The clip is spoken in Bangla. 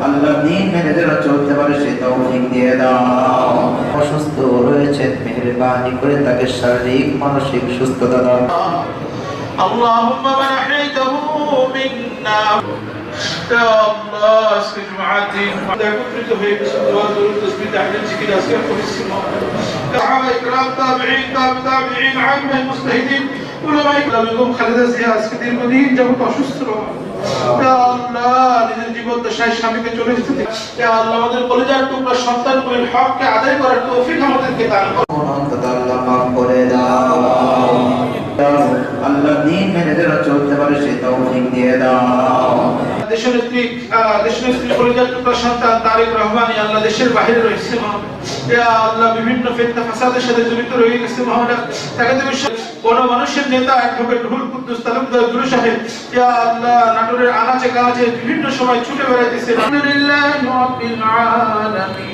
আল্লাহ দিন মেনে যারা চলতে পারে সে তৌফিক দিয়ে দাও। অসুস্থ রয়েছে মেহেরবানি করে তাকে শারীরিক মানসিক সুস্থতা দাও। আল্লাহুম্মা মান আহইতাহু মিন্না يا الله اسمع جماعتي هذا كثرت في دعاء تسبيح تحليل ذكر اسكر في السماء صحابه کرام تابعين عامه المجتهدين علماء کرام এরকম খালেদা জিয়া আজকে দীর্ঘদিন যাবত অসুস্থ ইয়া আল্লাহ নিজের জীবন দশায় স্বামীকে চলে যেতে ইয়া আল্লাহ আমাদের কলিজার টুকরা সন্তানগুলোর হককে আদায় করার তৌফিক আমাদেরকে দান করুন। আল্লাহ মাফ করে দাও। আল্লাহ দিন মেনে যারা চলতে পারে সে তৌফিক দিয়ে দাও। দেশের স্ত্রী কলিজার টুকরা সন্তান তারেক রহমানী আল্লাহ দেশের বাইরে রয়েছে ইয়া আল্লাহ বিভিন্ন ফিতনা ফাসাদের সাথে জড়িত রয়ে গেছে মহানা তাকে তুমি কোন মানুষের নেতা অ্যাডভোকেট রুহুল কুদ্দুস তালুকদার গুরু সাহেব ইয়া আল্লাহ নাটোরের আনাচে কানাচে বিভিন্ন সময় ছুটে বেড়াইতেছে। আলহামদুলিল্লাহি রাব্বিল আলামিন।